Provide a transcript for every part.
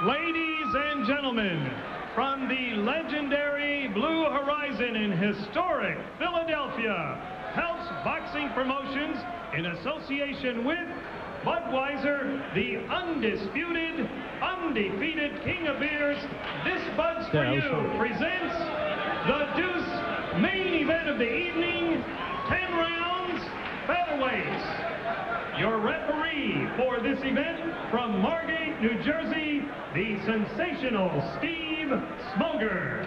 Ladies and gentlemen, from the legendary Blue Horizon in historic Philadelphia, House Boxing Promotions, in association with Budweiser, the undisputed, undefeated king of beers, this Bud's for you presents the Deuce main event of the evening, 10 rounds, Featherweights. Your referee for this event from Margate, New Jersey, the sensational Steve Smoger.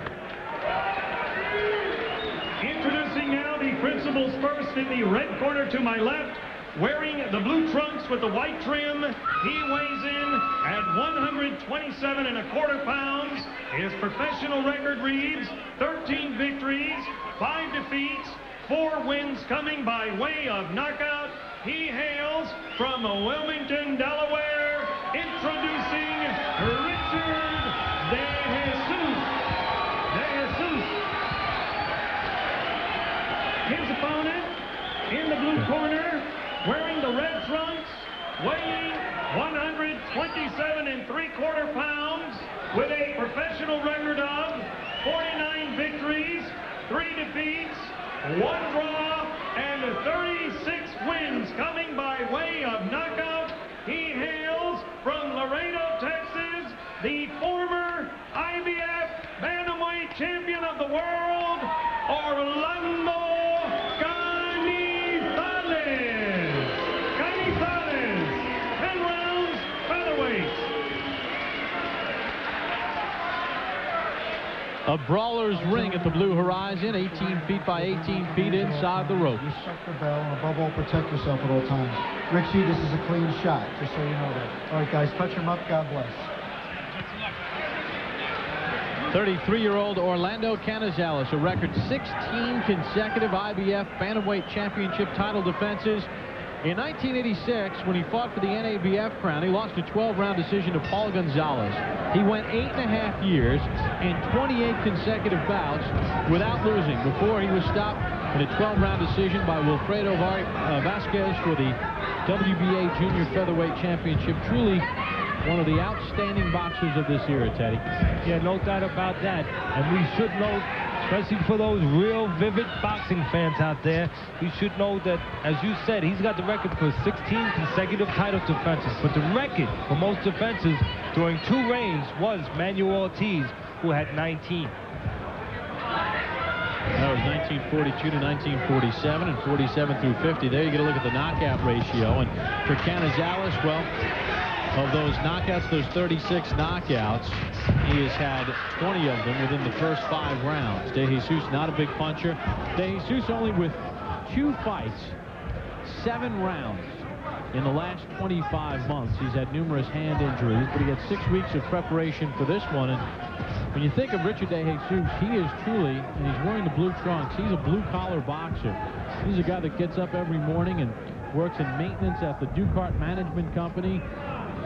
Introducing now the principals first in the red corner to my left, wearing the blue trunks with the white trim. He weighs in at 127 1/4 pounds. His professional record reads 13 victories, 5 defeats, 4 wins coming by way of knockout. He hails from Wilmington, Delaware, introducing Richard De Jesus. His opponent in the blue corner, wearing the red trunks, weighing 127 3/4 pounds, with a professional record of 49 victories, 3 defeats, 1 draw, and 36 wins coming by way of knockout. He hails from Laredo, Texas, the former IBF Bantamweight Champion of the world, Orlando Canizales. 10 rounds, Featherweights. A brawler's ring at the Blue Horizon, 18 feet by 18 feet inside the ropes. Respect the bell, and above all, protect yourself at all times. Richie, this is a clean shot, just so you know that. All right, guys, touch him up. God bless. 33-year-old Orlando Canizales, a record 16 consecutive IBF Bantamweight Championship title defenses. In 1986, when he fought for the NABF crown, he lost a 12-round decision to Paul Gonzalez. He went 8.5 years and 28 consecutive bouts without losing before he was stopped in a 12-round decision by Wilfredo Vasquez for the WBA Junior Featherweight Championship. Truly one of the outstanding boxers of this era, Teddy. Yeah, no doubt about that. And we should know, especially for those real vivid boxing fans out there, we should know that, as you said, he's got the record for 16 consecutive title defenses. But the record for most defenses during 2 reigns was Manuel Ortiz, who had 19. That was 1942 to 1947 and 47 through 50. There you get a look at the knockout ratio. And for Canizales, well, of those knockouts, those 36 knockouts, he has had 20 of them within the first 5 rounds. De Jesus, not a big puncher. De Jesus only with 2 fights, 7 rounds in the last 25 months. He's had numerous hand injuries, but he had 6 weeks of preparation for this one. And when you think of Richard De Jesus, he is truly, and he's wearing the blue trunks, he's a blue-collar boxer. He's a guy that gets up every morning and works in maintenance at the Ducart Management Company.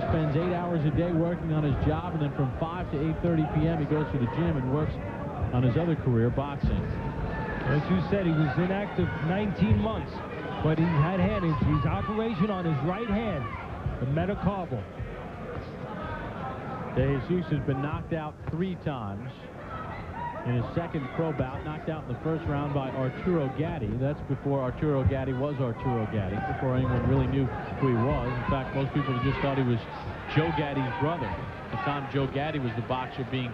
Spends 8 hours a day working on his job, and then from 5 to 8:30 p.m. he goes to the gym and works on his other career, boxing. As you said, he was inactive 19 months, but he had hand injuries. Operation on his right hand, the metacarpal. De Jesus has been knocked out 3 times. In his second pro bout, knocked out in the first round by Arturo Gatti. That's before Arturo Gatti was Arturo Gatti, before anyone really knew who he was. In fact, most people just thought he was Joe Gatti's brother. At the time, Joe Gatti was the boxer being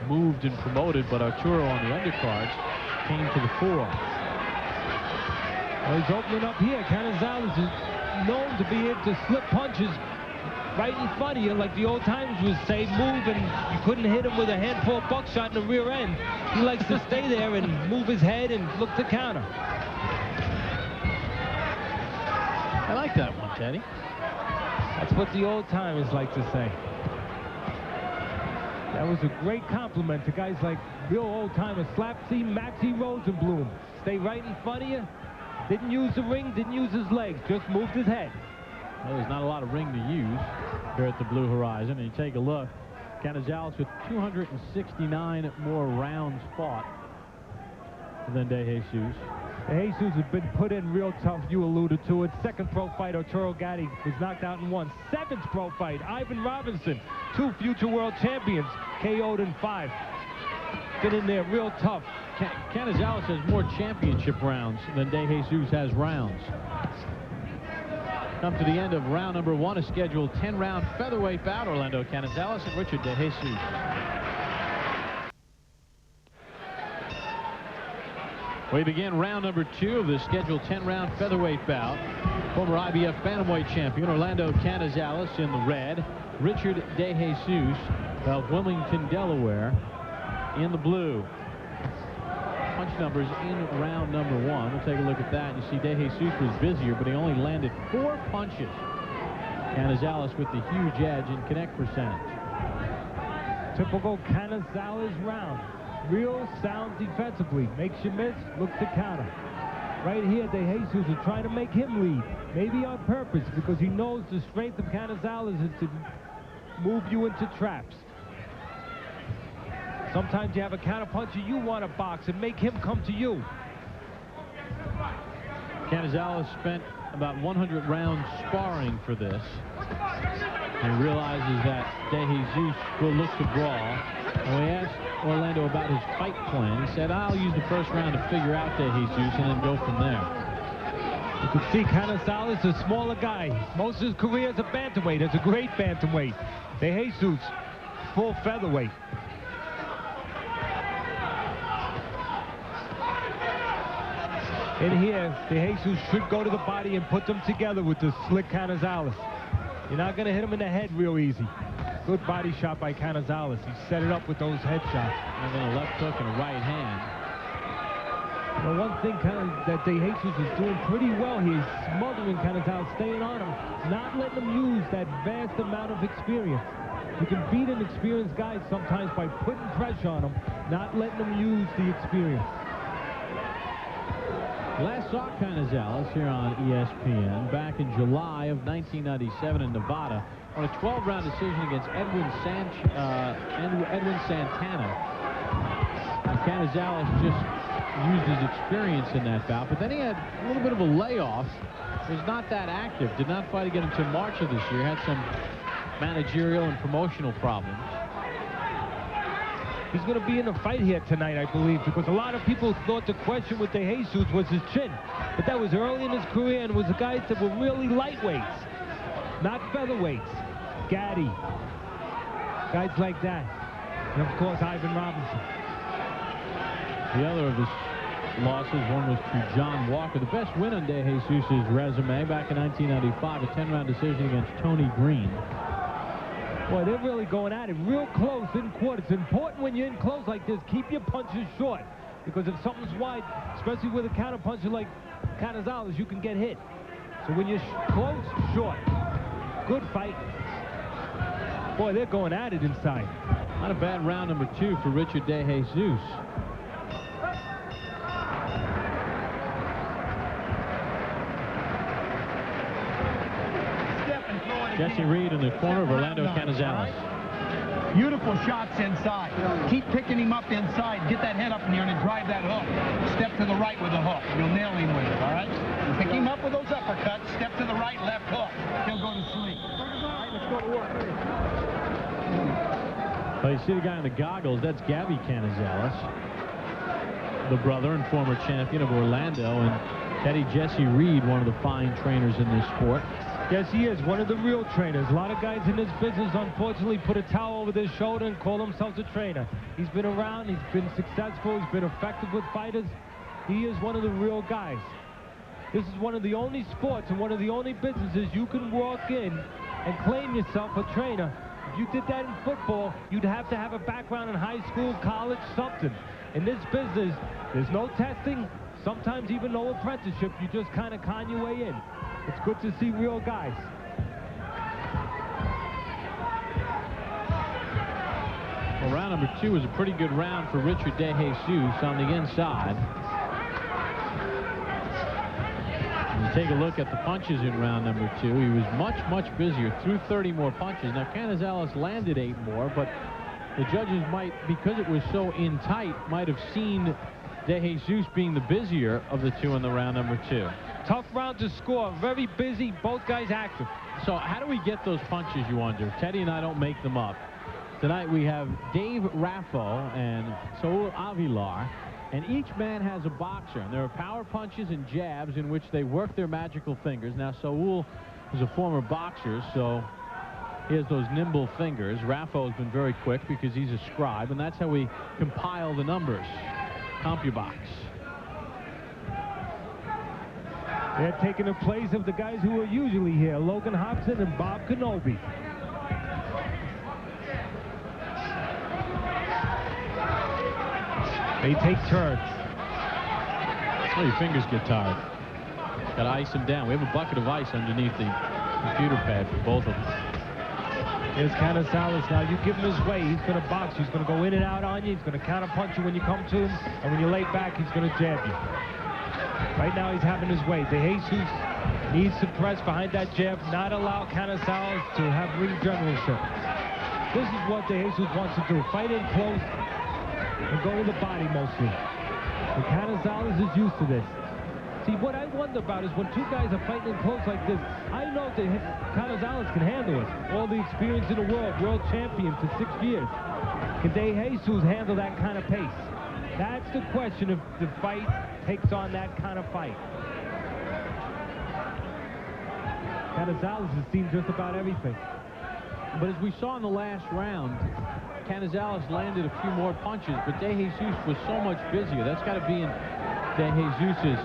moved and promoted, but Arturo on the undercards came to the fore. Well, he's opening up here. Canizales is known to be able to slip punches right in front of you, like the old timers would say, move, and you couldn't hit him with a handful of buckshot in the rear end. He likes to stay there and move his head and look to counter. I like that one, Teddy. That's what the old timers like to say. That was a great compliment to guys like real old timers, Slapsy, Maxie Rosenblum. Stay right in front of you. Didn't use the ring, didn't use his legs, just moved his head. Well, there's not a lot of ring to use here at the Blue Horizon. And you take a look, Canizales with 269 more rounds fought than De Jesus. De Jesus has been put in real tough. You alluded to it. Second pro fight, Arturo Gatti was knocked out in 1. Seventh pro fight, Ivan Robinson, 2 future world champions, KO'd in 5. Been in there real tough. Canizales has more championship rounds than De Jesus has rounds. Come to the end of round number 1, a scheduled 10-round featherweight bout. Orlando Canizales and Richard De Jesus. We begin round number 2 of the scheduled 10-round featherweight bout. Former IBF bantamweight champion Orlando Canizales in the red. Richard De Jesus of Wilmington, Delaware in the blue. Punch numbers in round number 1. We'll take a look at that. You see De Jesus was busier, but he only landed 4 punches. Canizales with the huge edge in connect percentage. Typical Canizales round. Real sound defensively. Makes you miss, looks to counter. Right here, De Jesus is trying to make him lead. Maybe on purpose, because he knows the strength of Canizales is to move you into traps. Sometimes you have a counterpuncher you want to box and make him come to you. Canizales spent about 100 rounds sparring for this. He realizes that De Jesus will look to brawl. And we asked Orlando about his fight plan. He said, I'll use the first round to figure out De Jesus and then go from there. You can see Canizales is a smaller guy. Most of his career as a bantamweight. It's a great bantamweight. De Jesus, full featherweight. In here, De Jesus should go to the body and put them together with the slick Canizales. You're not going to hit him in the head real easy. Good body shot by Canizales. He set it up with those head shots. And then a left hook and a right hand. Well, one thing that De Jesus is doing pretty well here, he's smothering Canizales, staying on him, not letting him use that vast amount of experience. You can beat an experienced guy sometimes by putting pressure on him, not letting him use the experience. Last saw Canizales here on ESPN back in July of 1997 in Nevada on a 12-round decision against Edwin Santana. And Canizales just used his experience in that bout, but then he had a little bit of a layoff. Was not that active. Did not fight again until March of this year. Had some managerial and promotional problems. He's going to be in a fight here tonight, I believe, because a lot of people thought the question with De Jesus was his chin. But that was early in his career, and was the guys that were really lightweights, not featherweights. Gatti, guys like that. And, of course, Ivan Robinson. The other of his losses, one was to John Walker. The best win on De Jesus' resume back in 1995, a 10-round decision against Tony Green. Boy, they're really going at it real close in court. It's important when you're in close like this, keep your punches short. Because if something's wide, especially with a counterpuncher like Canizales, you can get hit. So when you're close, short. Good fight. Boy, they're going at it inside. Not a bad round number 2 for Richard De Jesus. Jesse Reed in the corner of Orlando Canizales. Beautiful shots inside. Keep picking him up inside. Get that head up in here and drive that hook. Step to the right with the hook. You'll nail him with it, all right? Pick him up with those uppercuts. Step to the right, left hook. He'll go to sleep. Let's go to work. Well, you see the guy in the goggles. That's Gabby Canizales, the brother and former champion of Orlando, and Teddy Jesse Reed, one of the fine trainers in this sport. Yes, he is one of the real trainers. A lot of guys in this business, unfortunately, put a towel over their shoulder and call themselves a trainer. He's been around. He's been successful. He's been effective with fighters. He is one of the real guys. This is one of the only sports and one of the only businesses you can walk in and claim yourself a trainer. If you did that in football, you'd have to have a background in high school, college, something. In this business, there's no testing, sometimes even no apprenticeship. You just kind of con your way in. It's good to see real guys. Well, round number 2 was a pretty good round for Richard De Jesus on the inside. And take a look at the punches in round number 2. He was much busier, threw 30 more punches. Now, Canizales landed 8 more, but the judges might, because it was so in tight, might have seen De Jesus being the busier of the two in the round number 2. Tough round to score. Very busy. Both guys active. So how do we get those punches, you wonder? Teddy and I don't make them up. Tonight we have Dave Raffo and Saul Avilar, and each man has a boxer. And there are power punches and jabs in which they work their magical fingers. Now, Saul is a former boxer, so he has those nimble fingers. Raffo has been very quick because he's a scribe, and that's how we compile the numbers. CompuBox. They're taking the place of the guys who are usually here, Logan Hobson and Bob Kenobi. They take turns. Oh, your fingers get tired. Got to ice them down. We have a bucket of ice underneath the computer pad for both of them. Here's Canizales now. You give him his way. He's going to box. He's going to go in and out on you. He's going to counter punch you when you come to him. And when you lay back, he's going to jab you. Right now, he's having his way. De Jesus needs to press behind that jab, not allow Canizales to have ring generalship. This is what De Jesus wants to do. Fight in close and go with the body mostly. And Canizales is used to this. See, what I wonder about is when two guys are fighting in close like this, I know that Canizales can handle it. All the experience in the world champion for 6 years. Can De Jesus handle that kind of pace? That's the question if the fight takes on that kind of fight. Canizales has seen just about everything. But as we saw in the last round, Canizales landed a few more punches, but De Jesus was so much busier. That's got to be in De Jesus'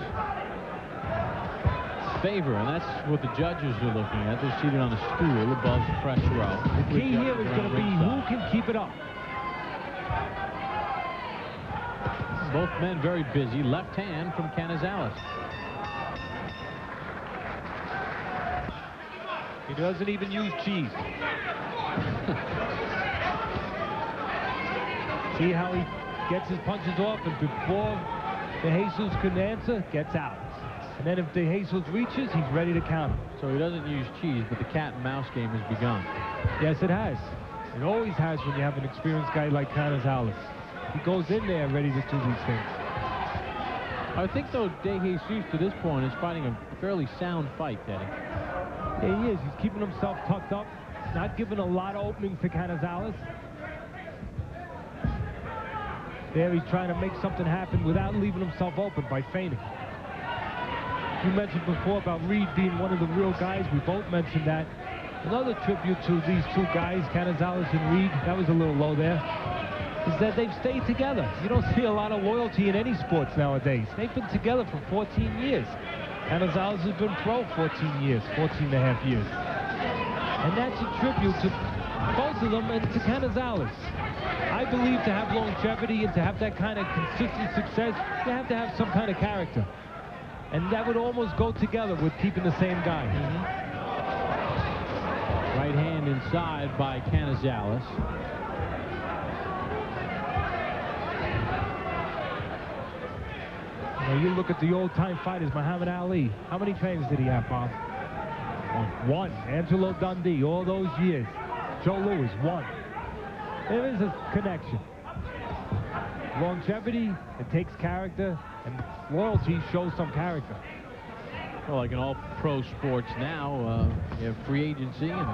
favor, and that's what the judges are looking at. They're seated on a stool above the press row. The key here is going to be who can keep it up. Both men very busy. Left hand from Canizales. He doesn't even use cheese. See how he gets his punches off, and before De Jesus can answer, gets out. And then if De Jesus reaches, he's ready to counter. So he doesn't use cheese, but the cat and mouse game has begun. Yes, it has. It always has when you have an experienced guy like Canizales. He goes in there ready to do these things. I think, though, De Jesus to this point is fighting a fairly sound fight, Teddy. Yeah, he is. He's keeping himself tucked up, not giving a lot of openings to Canizales. There he's trying to make something happen without leaving himself open by feinting. You mentioned before about Reed being one of the real guys. We both mentioned that. Another tribute to these two guys, Canizales and Reed, that was a little low there, is that they've stayed together. You don't see a lot of loyalty in any sports nowadays. They've been together for 14 years. Canizales has been pro 14 years, 14 and a half years. And that's a tribute to both of them and to Canizales. I believe to have longevity and to have that kind of consistent success, you have to have some kind of character. And that would almost go together with keeping the same guy. Right hand inside by Canizales. Now you look at the old-time fighters, Muhammad Ali. How many trainers did he have, Bob? One. Angelo Dundee, all those years. Joe Louis, one. There is a connection. Longevity, it takes character, and loyalty shows some character. Well, like in all pro sports now, you have free agency and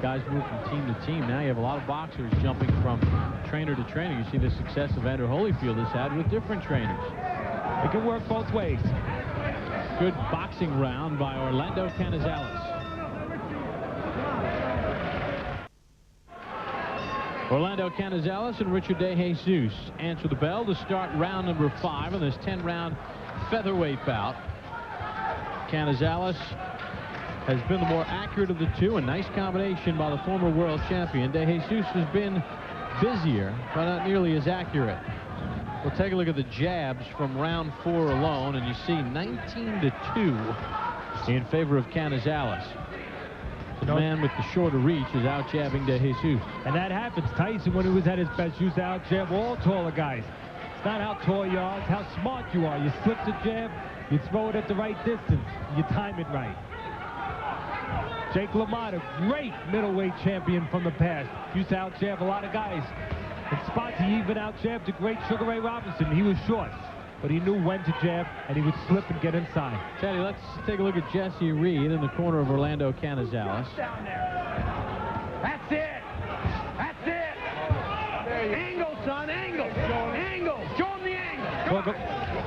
guys move from team to team. Now you have a lot of boxers jumping from trainer to trainer. You see the success Evander Holyfield has had with different trainers. It can work both ways. Good boxing round by Orlando Canizales. Orlando Canizales and Richard De Jesus answer the bell to start round number 5 in this 10-round featherweight bout. Canizales has been the more accurate of the two. A nice combination by the former world champion. De Jesus has been busier, but not nearly as accurate. We'll take a look at the jabs from round 4 alone, and you see 19-2 in favor of Canizales. The man with the shorter reach is out jabbing De Jesus. And that happens. Tyson, when he was at his best, used to out jab all taller guys. It's not how tall you are, it's how smart you are. You slip the jab, you throw it at the right distance, you time it right. Jake LaMotta, great middleweight champion from the past, used to out jab a lot of guys. In spots, he even out jabbed the great Sugar Ray Robinson. He was short. but he knew when to jab, and he would slip and get inside. Teddy, let's take a look at Jesse Reed in the corner of Orlando Canizales. Down there. That's it. That's it. Angle, son, angle. Angle. Show him the angle. Come on.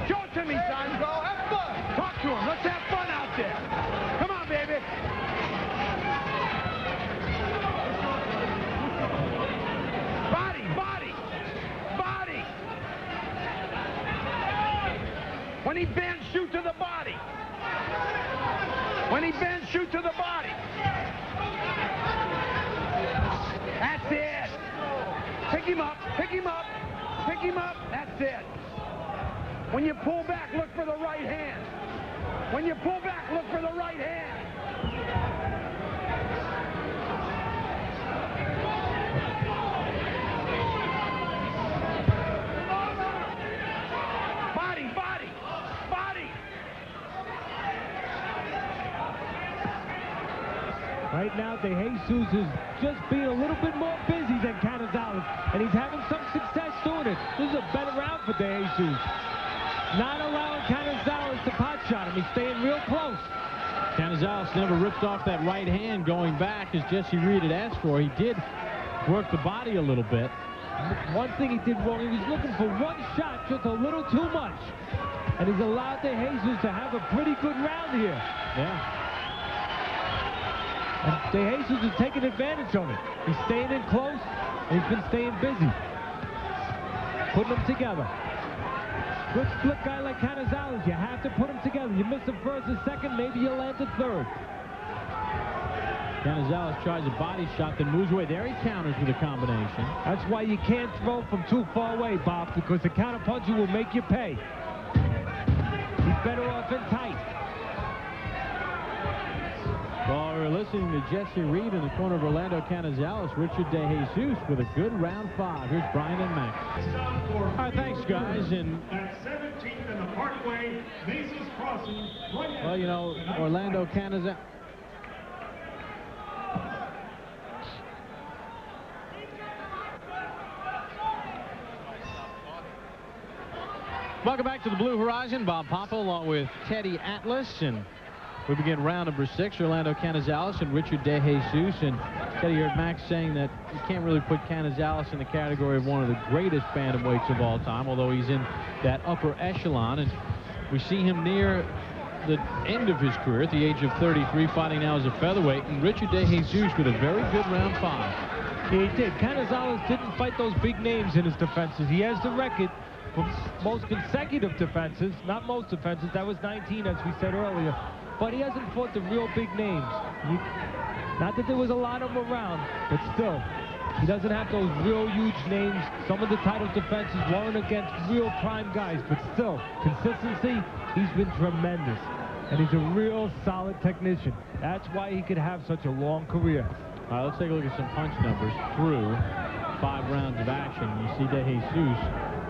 Show it to me, son. Go have fun. Talk to him. Let's have fun out there. Come on, baby. Body, body, body. When he bends, shoot to the body. When he bends, shoot to the body. That's it. Pick him up, pick him up, pick him up. That's it. When you pull back, look for the right hand. When you pull back, look for the right hand. Body, body, body. Right now, De Jesus is just being a little bit more busy than Canizales, and he's having some success doing it. This is a better round for De Jesus. Not allowing Canizales to pot shot him. He's staying real close. Canizales never ripped off that right hand going back as Jesse Reed had asked for. He did work the body a little bit. One thing he did wrong, he was looking for one shot just a little too much. And he's allowed De Jesus to have a pretty good round here. Yeah. And De Jesus is taking advantage of it. He's staying in close, and he's been staying busy. Putting them together. Good split guy like Canizales, you have to put them together. You miss the first and second, maybe you'll land the third. Canizales tries a body shot, then moves away. There he counters with a combination. That's why you can't throw from too far away, Bob, because the counterpuncher will make you pay. He's better off in tight. Well, we're listening to Jesse Reed in the corner of Orlando Canizales. Richard De Jesus with a good round 5. Here's Brian and Max. All right, thanks, guys. And at 17th and the Parkway, Macy's Crossing. well, you know, Orlando Canizales. Welcome back to the Blue Horizon. Bob Papa along with Teddy Atlas, and we begin round number 6. Orlando Canizales and Richard De Jesus. And Teddy, heard Max saying that you can't really put Canizales in the category of one of the greatest bantamweights of all time, although he's in that upper echelon. And we see him near the end of his career at the age of 33, fighting now as a featherweight. And Richard De Jesus with a very good round 5. Yeah, he did. Canizales didn't fight those big names in his defenses. He has the record for most consecutive defenses. Not most defenses. That was 19, as we said earlier. But he hasn't fought the real big names. Not that there was a lot of them around, but still, he doesn't have those real huge names. Some of the title defenses weren't against real prime guys, but still, consistency, he's been tremendous. And he's a real solid technician. That's why he could have such a long career. All right, let's take a look at some punch numbers through 5 rounds of action. You see De Jesus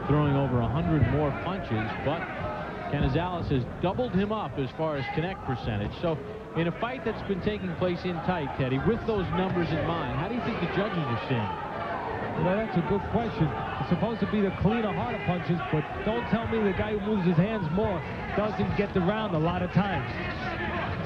throwing over 100 more punches, but Canizales has doubled him up as far as connect percentage. So in a fight that's been taking place in tight, Teddy, with those numbers in mind, how do you think the judges are seeing? Well, that's a good question. It's supposed to be the cleaner, harder punches, but don't tell me the guy who moves his hands more doesn't get the round a lot of times.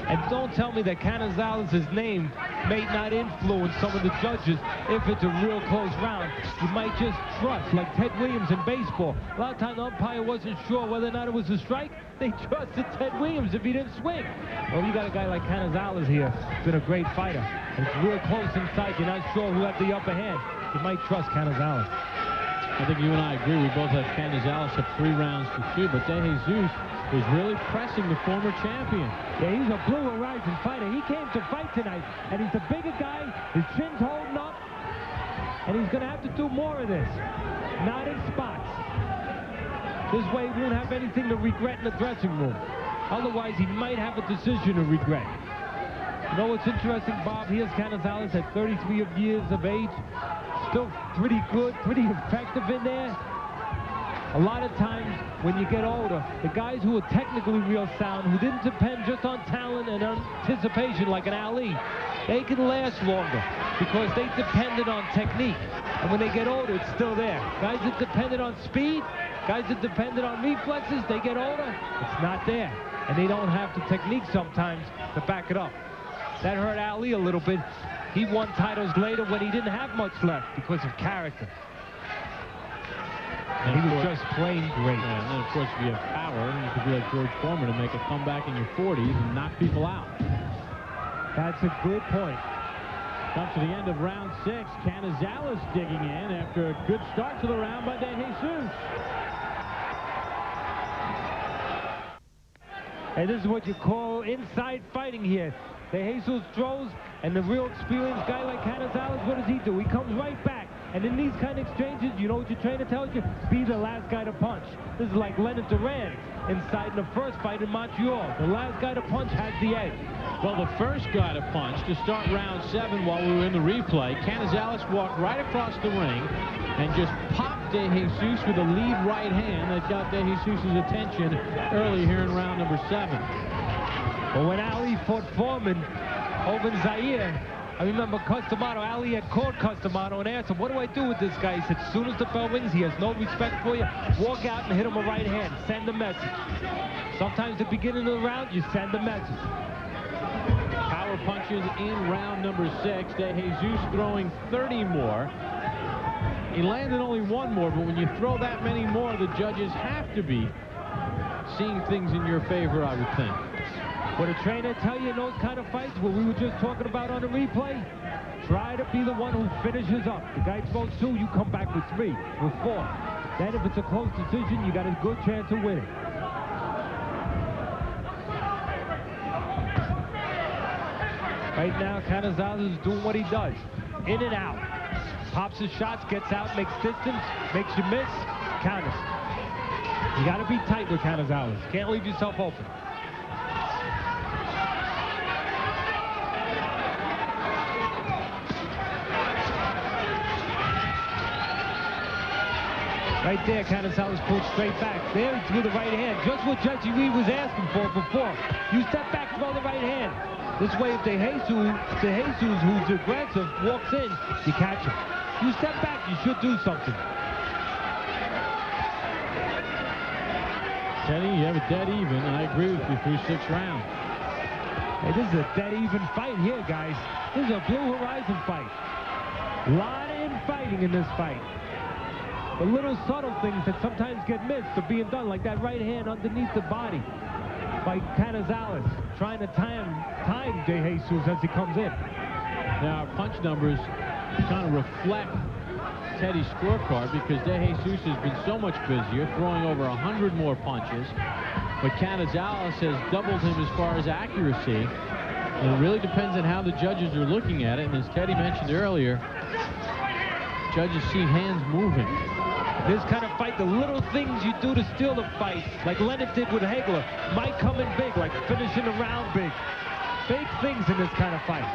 And don't tell me that Canizales' name may not influence some of the judges if it's a real close round. You might just trust, like Ted Williams in baseball. A lot of times the umpire wasn't sure whether or not it was a strike. They trusted Ted Williams if he didn't swing. Well, you got a guy like Canizales here. He's been a great fighter. And it's real close inside. You're not sure who had the upper hand. You might trust Canizales. I think you and I agree. We both have Canizales at 3 rounds to 2, but De Jesus is really pressing the former champion. Yeah, he's a Blue Horizon fighter. He came to fight tonight, and he's a bigger guy. His chin's holding up, and he's going to have to do more of this. Not in spots. This way he won't have anything to regret in the dressing room. Otherwise, he might have a decision to regret. You know what's interesting, Bob? Here's Canizales at 33 years of age. Still pretty good, pretty effective in there. A lot of times when you get older, the guys who are technically real sound, who didn't depend just on talent and anticipation like an Ali, they can last longer because they depended on technique. And when they get older, it's still there. Guys that depended on speed, Guys that depended on reflexes, they get older, it's not there. And they don't have the technique sometimes to back it up. That hurt Ali a little bit. He won titles later when he didn't have much left because of character. And he was just plain great. Yeah, and then, of course, if you have power, you could be like George Foreman and make a comeback in your 40s and knock people out. That's a good point. Come to the end of round 6. Canizales digging in after a good start to the round by De Jesus. And this is what you call inside fighting here. De Jesus throws, and the real experienced guy like Canizales, what does he do? He comes right back. And in these kind of exchanges, you know what your trainer tells you? Be the last guy to punch. This is like Leonard Duran inside in the first fight in Montreal. The last guy to punch has the edge. Well, the first guy to punch to start round 7 while we were in the replay, Canizales walked right across the ring and just popped De Jesus with a lead right hand that got De Jesus' attention early here in round number 7. Well, when Ali fought Foreman over in Zaire, I remember Customato, Ali had called Customato and asked him, what do I do with this guy? He said, as soon as the bell rings, he has no respect for you. Walk out and hit him a right hand. Send a message. Sometimes at the beginning of the round, you send a message. Power punches in round number 6. De Jesus throwing 30 more. He landed only 1 more, but when you throw that many more, the judges have to be seeing things in your favor, I would think. What a trainer tell you in those kind of fights, what we were just talking about on the replay, try to be the one who finishes up. The guy throws 2, you come back with 3, with 4. Then if it's a close decision, you got a good chance of winning. Right now, Canizales is doing what he does. In and out. Pops his shots, gets out, makes distance, makes you miss, counters. You got to be tight with Canizales. Can't leave yourself open. Right there, Canizales pulled straight back. There he threw the right hand. Just what Jesse Reed was asking for before. You step back, throw the right hand. This way, if De Jesus, who's aggressive, walks in, you catch him. You step back, you should do something. Teddy, you have a dead even, and I agree with you through 6 rounds. Hey, this is a dead even fight here, guys. This is a Blue Horizon fight. A lot of infighting in this fight. The little subtle things that sometimes get missed are being done, like that right hand underneath the body by Canizales, trying to time De Jesus as he comes in. Now, our punch numbers kind of reflect Teddy's scorecard because De Jesus has been so much busier, throwing over 100 more punches. But Canizales has doubled him as far as accuracy. And it really depends on how the judges are looking at it. And as Teddy mentioned earlier, judges see hands moving. This kind of fight, the little things you do to steal the fight, like Leonard did with Hagler, might come in big, like finishing the round big. Big things in this kind of fight.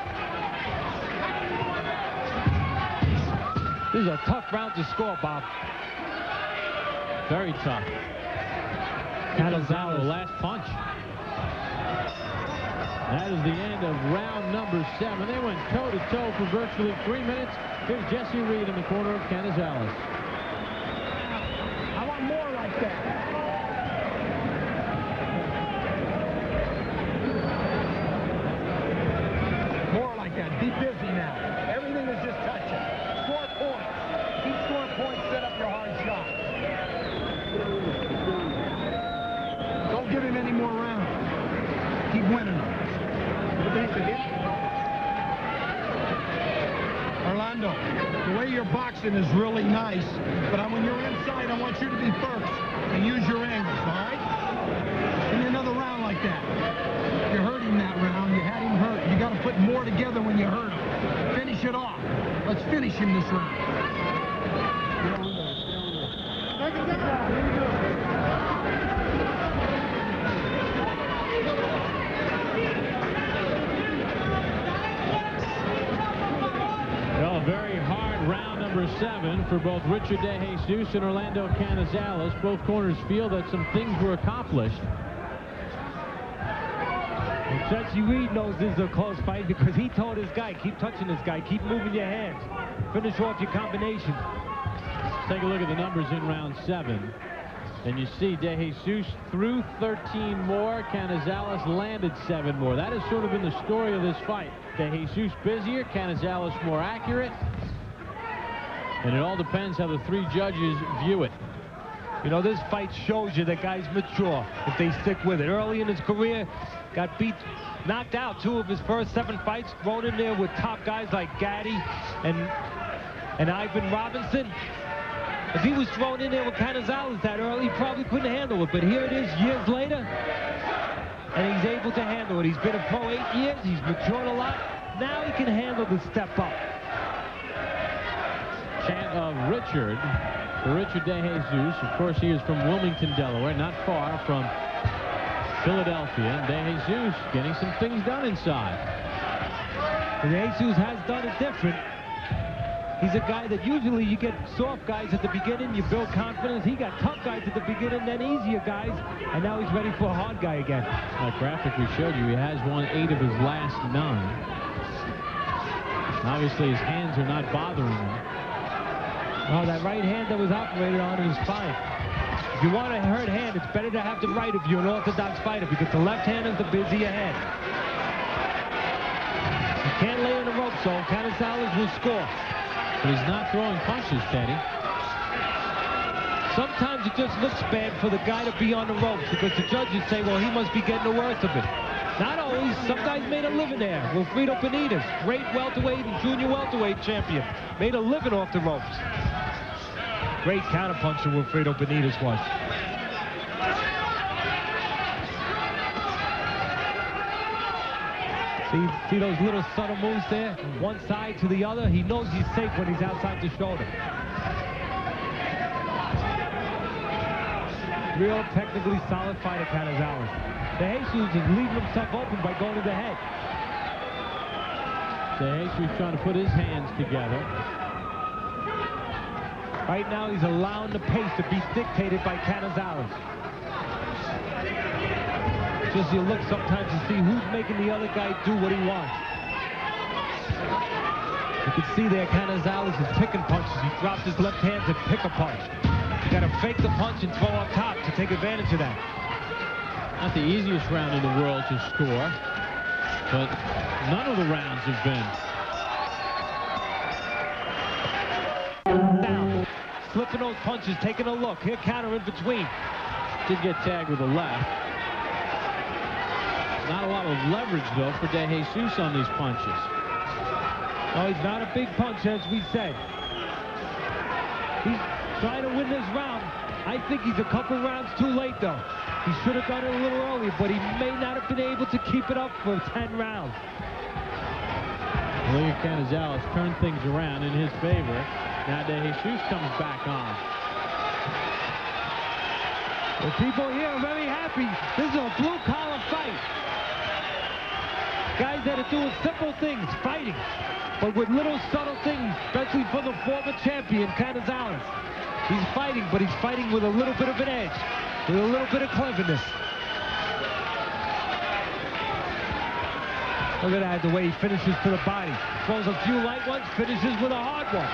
This is a tough round to score, Bob. Very tough. Canizales, last punch. That is the end of round number 7. They went toe-to-toe for virtually 3 minutes. Here's Jesse Reed in the corner of Canizales. I want more like that. More like that. Be busy now. Everything is just touching. Score points. Keep scoring points. Set up your hard shot. Don't give him any more rounds. Keep winning them. Orlando, the way you're boxing is really nice, but when you're inside, I want you to be first and use your angles, all right? Give me another round like that. You hurt him that round. You had him hurt. You got to put more together when you hurt him. Finish it off. Let's finish him this round. Well, a very hard round number 7 for both Richard De Jesus and Orlando Canizales. Both corners feel that some things were accomplished. And Jesse Reed knows this is a close fight because he told his guy, keep touching this guy, keep moving your hands, finish off your combinations. Take a look at the numbers in round 7. And you see De Jesus threw 13 more. Canizales landed 7 more. That has sort of been the story of this fight. De Jesus busier, Canizales more accurate. And it all depends how the 3 judges view it. You know, this fight shows you that guys mature if they stick with it. Early in his career, got beat, knocked out 2 of his first 7 fights, thrown in there with top guys like Gaddy and Ivan Robinson. If he was thrown in there with Canizales that early, he probably couldn't handle it. But here it is years later, and he's able to handle it. He's been a pro 8 years. He's matured a lot. Now he can handle the step up. Chant of Richard for Richard De Jesus. Of course, he is from Wilmington, Delaware, not far from Philadelphia. And De Jesus getting some things done inside. De Jesus has done it different. He's a guy that usually you get soft guys at the beginning, you build confidence. He got tough guys at the beginning, then easier guys, and now he's ready for a hard guy again. That graphic we showed you, he has won 8 of his last 9. Obviously, his hands are not bothering him. Oh, that right hand that was operated on was fine. If you want a hurt hand, it's better to have the right if you're an orthodox fighter, because the left hand is the busier hand. You can't lay in the rope, so Canizales will score. But he's not throwing punches, Teddy. Sometimes it just looks bad for the guy to be on the ropes because the judges say, well, he must be getting the worst of it. Not always. Some guys made a living there. Wilfredo Benitez, great welterweight and junior welterweight champion, made a living off the ropes. Great counterpuncher Wilfredo Benitez was. See those little subtle moves there? One side to the other. He knows he's safe when he's outside the shoulder. Real technically solid fighter, Canizales. De Jesus is leaving himself open by going to the head. De Jesus trying to put his hands together. Right now he's allowing the pace to be dictated by Canizales. Just you look sometimes to see who's making the other guy do what he wants. You can see there Canizales is picking punches. He drops his left hand to pick a punch. You got to fake the punch and throw up top to take advantage of that. Not the easiest round in the world to score, but none of the rounds have been. Down, slipping those punches, taking a look. Here counter in between. Did get tagged with a left. Not a lot of leverage, though, for De Jesus on these punches. Oh, he's not a big puncher, as we said. He's trying to win this round. I think he's a couple rounds too late, though. He should have done it a little earlier, but he may not have been able to keep it up for 10 rounds. Look at Canizales turn things around in his favor. Now De Jesus comes back on. The people here are very happy. This is a blue-collar fight. Guys that are doing simple things, fighting, but with little subtle things, especially for the former champion, Canizales. He's fighting, but he's fighting with a little bit of an edge, with a little bit of cleverness. Look at that, the way he finishes to the body. Throws a few light ones, finishes with a hard one.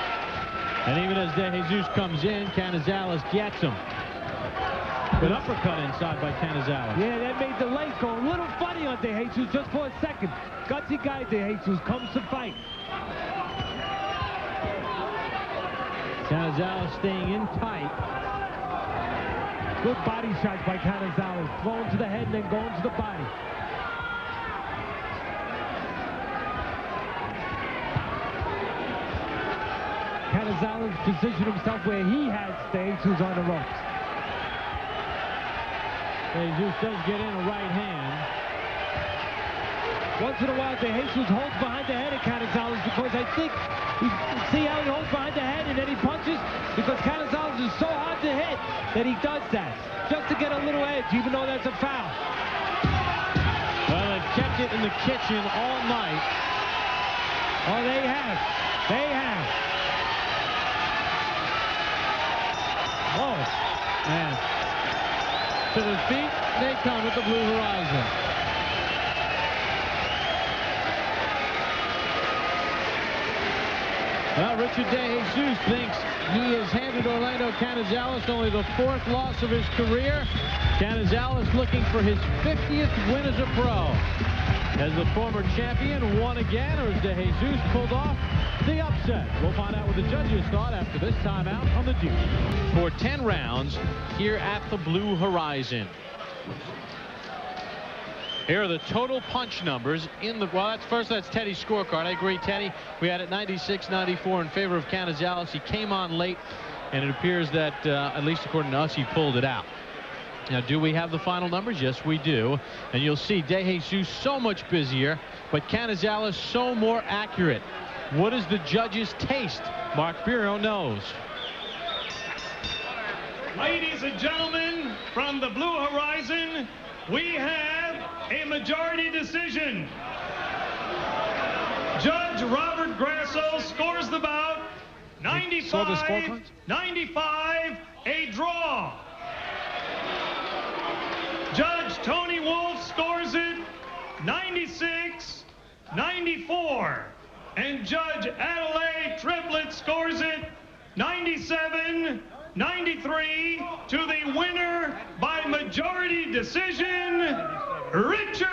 And even as De Jesus comes in, Canizales gets him. Good uppercut inside by Canizales. Yeah, that made the legs go a little funny on De Jesus just for a second. Gutsy guy, De Jesus, comes to fight. Canizales staying in tight. Good body shots by Canizales. Throwing to the head and then going to the body. Canizales positioned himself where he has De Jesus on the ropes. De Jesus does get in a right hand. Once in a while, De Jesus holds behind the head of Canizales because I think you see how he holds behind the head and then he punches because Canizales is so hard to hit that he does that just to get a little edge, even though that's a foul. Well, they've kept it in the kitchen all night. Oh, they have. They have. Oh, man. To the feet, they come with the blue horizon. Well, Richard DeJesus thinks he has handed Orlando Canizales only the 4th loss of his career. Canizales looking for his 50th win as a pro. Has the former champion won again, or has DeJesus pulled off the upset? We'll find out what the judges thought after this timeout on the Duke. For 10 rounds here at the Blue Horizon. Here are the total punch numbers in the, well, that's Teddy's scorecard. I agree, Teddy. We had it 96-94 in favor of Canizales. He came on late, and it appears that, at least according to us, he pulled it out. Now, do we have the final numbers? Yes, we do. And you'll see DeJesus so much busier, but Canizales so more accurate. What is the judge's taste? Mark Biro knows. Ladies and gentlemen, from the Blue Horizon, we have a majority decision. Judge Robert Grasso scores the bout 95-95, a draw. Judge Tony Wolf scores it 96-94. And Judge Adelaide Triplett scores it 97-93 to the winner by majority decision, Richard.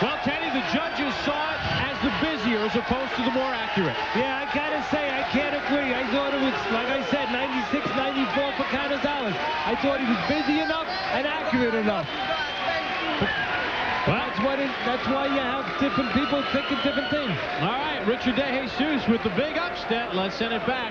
Well, Teddy, the judges saw it as the busier as opposed to the more accurate. Yeah, I gotta say, I can't agree. I thought it was, like I said, 96-94 for Canizales. I thought he was busy enough and accurate enough. Well, that's why you have different people thinking different things. All right, Richard DeJesus with the big upset. Let's send it back.